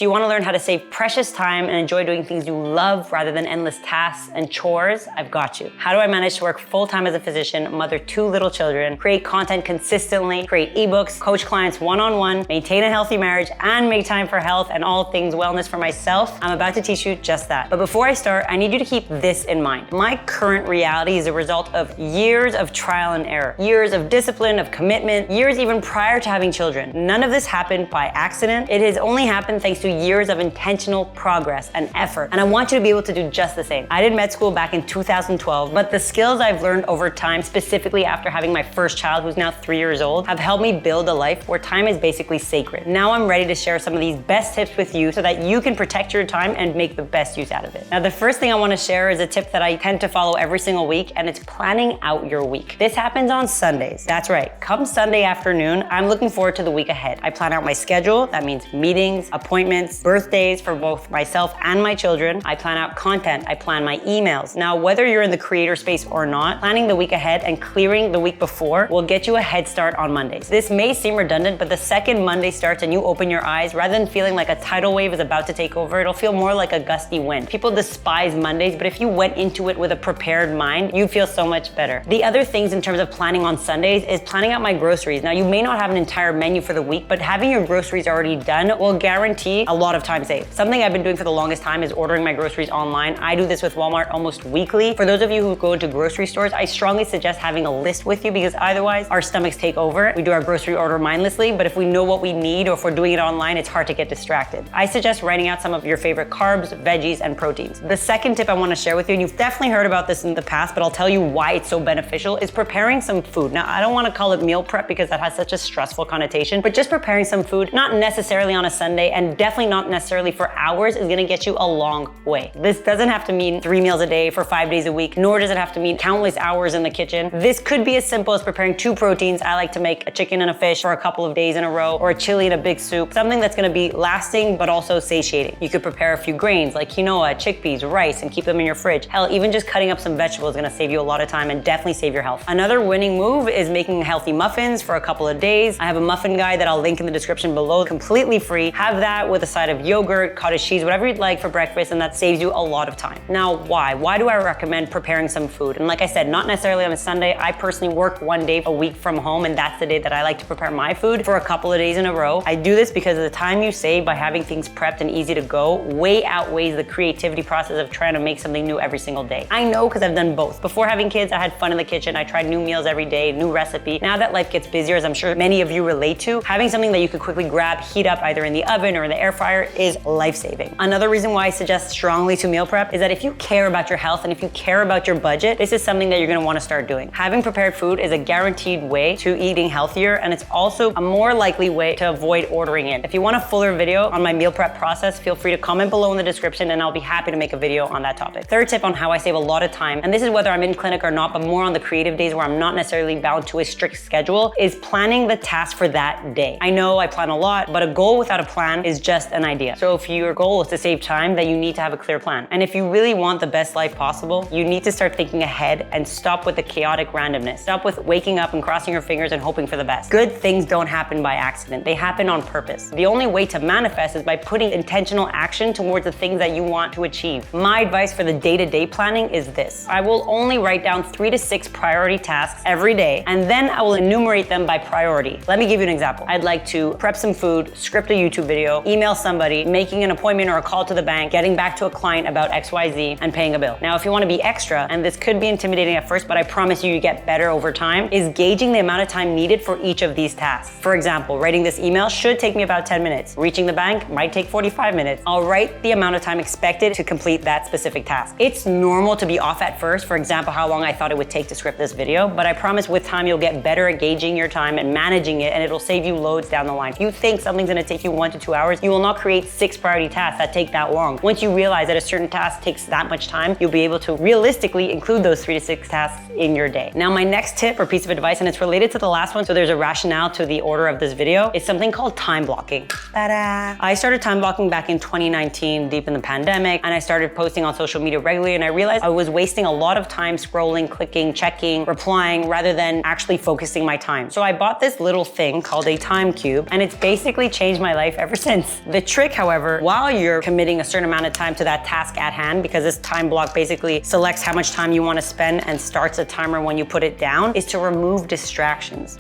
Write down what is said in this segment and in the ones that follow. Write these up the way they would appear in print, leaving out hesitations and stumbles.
So you want to learn how to save precious time and enjoy doing things you love rather than endless tasks and chores? I've got you. How do I manage to work full-time as a physician, mother 2 little children, create content consistently, create ebooks, coach clients one-on-one, maintain a healthy marriage, and make time for health and all things wellness for myself? I'm about to teach you just that. But before I start, I need you to keep this in mind. My current reality is a result of years of trial and error, years of discipline, of commitment, years even prior to having children. None of this happened by accident. It has only happened thanks to years of intentional progress and effort. And I want you to be able to do just the same. I did med school back in 2012, but the skills I've learned over time, specifically after having my first child, who's now 3 years old, have helped me build a life where time is basically sacred. Now I'm ready to share some of these best tips with you so that you can protect your time and make the best use out of it. Now, the first thing I want to share is a tip that I tend to follow every single week, and it's planning out your week. This happens on Sundays. That's right. Come Sunday afternoon, I'm looking forward to the week ahead. I plan out my schedule. That means meetings, appointments, birthdays for both myself and my children. I plan out content. I plan my emails. Now, whether you're in the creator space or not, planning the week ahead and clearing the week before will get you a head start on Mondays. This may seem redundant, but the second Monday starts and you open your eyes, rather than feeling like a tidal wave is about to take over, it'll feel more like a gusty wind. People despise Mondays, but if you went into it with a prepared mind, you'd feel so much better. The other things in terms of planning on Sundays is planning out my groceries. Now, you may not have an entire menu for the week, but having your groceries already done will guarantee a lot of time saved. Something I've been doing for the longest time is ordering my groceries online. I do this with Walmart almost weekly. For those of you who go into grocery stores, I strongly suggest having a list with you because otherwise our stomachs take over. We do our grocery order mindlessly, but if we know what we need or if we're doing it online, it's hard to get distracted. I suggest writing out some of your favorite carbs, veggies, and proteins. The second tip I want to share with you, and you've definitely heard about this in the past, but I'll tell you why it's so beneficial, is preparing some food. Now, I don't want to call it meal prep because that has such a stressful connotation, but just preparing some food, not necessarily on a Sunday and definitely not necessarily for hours, is going to get you a long way. This doesn't have to mean 3 meals a day for 5 days a week, nor does it have to mean countless hours in the kitchen. This could be as simple as preparing 2 proteins. I like to make a chicken and a fish for a couple of days in a row, or a chili and a big soup, something that's going to be lasting but also satiating. You could prepare a few grains like quinoa, chickpeas, rice, and keep them in your fridge. Hell, even just cutting up some vegetables is going to save you a lot of time and definitely save your health. Another winning move is making healthy muffins for a couple of days. I have a muffin guide that I'll link in the description below, completely free. Have that with a side of yogurt, cottage cheese, whatever you'd like for breakfast, and that saves you a lot of time. Now, why? Why do I recommend preparing some food? And like I said, not necessarily on a Sunday. I personally work 1 day a week from home, and that's the day that I like to prepare my food for a couple of days in a row. I do this because the time you save by having things prepped and easy to go way outweighs the creativity process of trying to make something new every single day. I know because I've done both. Before having kids, I had fun in the kitchen. I tried new meals every day, new recipe. Now that life gets busier, as I'm sure many of you relate to, having something that you could quickly grab, heat up either in the oven or in the air fryer is life-saving. Another reason why I suggest strongly to meal prep is that if you care about your health and if you care about your budget, this is something that you're gonna wanna start doing. Having prepared food is a guaranteed way to eating healthier, and it's also a more likely way to avoid ordering in. If you want a fuller video on my meal prep process, feel free to comment below in the description and I'll be happy to make a video on that topic. Third tip on how I save a lot of time, and this is whether I'm in clinic or not, but more on the creative days where I'm not necessarily bound to a strict schedule, is planning the task for that day. I know I plan a lot, but a goal without a plan is just an idea. So if your goal is to save time, then you need to have a clear plan. And if you really want the best life possible, you need to start thinking ahead and stop with the chaotic randomness. Stop with waking up and crossing your fingers and hoping for the best. Good things don't happen by accident. They happen on purpose. The only way to manifest is by putting intentional action towards the things that you want to achieve. My advice for the day-to-day planning is this. I will only write down 3 to 6 priority tasks every day, and then I will enumerate them by priority. Let me give you an example. I'd like to prep some food, script a YouTube video, email somebody, making an appointment or a call to the bank, getting back to a client about XYZ, and paying a bill. Now, if you want to be extra, and this could be intimidating at first, but I promise you get better over time, is gauging the amount of time needed for each of these tasks. For example, writing this email should take me about 10 minutes. Reaching the bank might take 45 minutes. I'll write the amount of time expected to complete that specific task. It's normal to be off at first, for example, how long I thought it would take to script this video, but I promise with time you'll get better at gauging your time and managing it, and it'll save you loads down the line. If you think something's gonna take you 1 to 2 hours, you will not create 6 priority tasks that take that long. Once you realize that a certain task takes that much time, you'll be able to realistically include those 3 to 6 tasks in your day. Now, my next tip or piece of advice, and it's related to the last one, so there's a rationale to the order of this video, is something called time blocking. Ta-da! I started time blocking back in 2019, deep in the pandemic, and I started posting on social media regularly, and I realized I was wasting a lot of time scrolling, clicking, checking, replying, rather than actually focusing my time. So I bought this little thing called a time cube, and it's basically changed my life ever since. The trick, however, while you're committing a certain amount of time to that task at hand, because this time block basically selects how much time you want to spend and starts a timer when you put it down, is to remove distractions.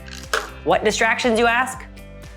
What distractions, you ask?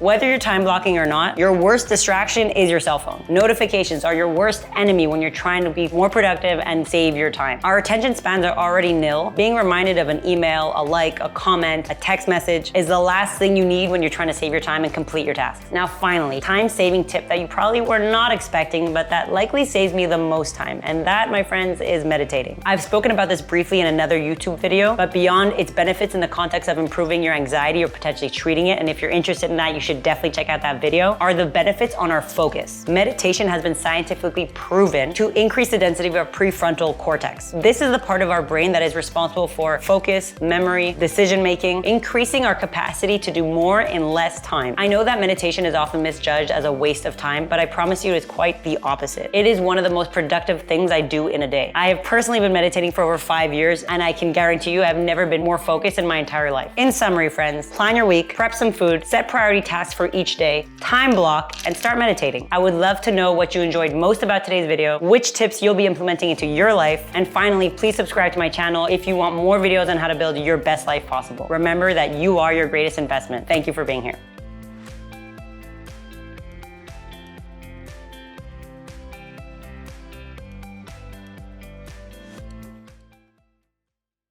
Whether you're time blocking or not, your worst distraction is your cell phone. Notifications are your worst enemy when you're trying to be more productive and save your time. Our attention spans are already nil. Being reminded of an email, a like, a comment, a text message is the last thing you need when you're trying to save your time and complete your tasks. Now finally, time-saving tip that you probably were not expecting, but that likely saves me the most time. And that, my friends, is meditating. I've spoken about this briefly in another YouTube video, but beyond its benefits in the context of improving your anxiety or potentially treating it, and if you're interested in that, you should definitely check out that video, are the benefits on our focus. Meditation has been scientifically proven to increase the density of our prefrontal cortex. This is the part of our brain that is responsible for focus, memory, decision-making, increasing our capacity to do more in less time. I know that meditation is often misjudged as a waste of time, but I promise you it's quite the opposite. It is one of the most productive things I do in a day. I have personally been meditating for over 5 years, and I can guarantee you I've never been more focused in my entire life. In summary, friends, plan your week, prep some food, set priority tasks for each day, time block, and start meditating. I would love to know what you enjoyed most about today's video, which tips you'll be implementing into your life, and finally, please subscribe to my channel if you want more videos on how to build your best life possible. Remember that you are your greatest investment. Thank you for being here.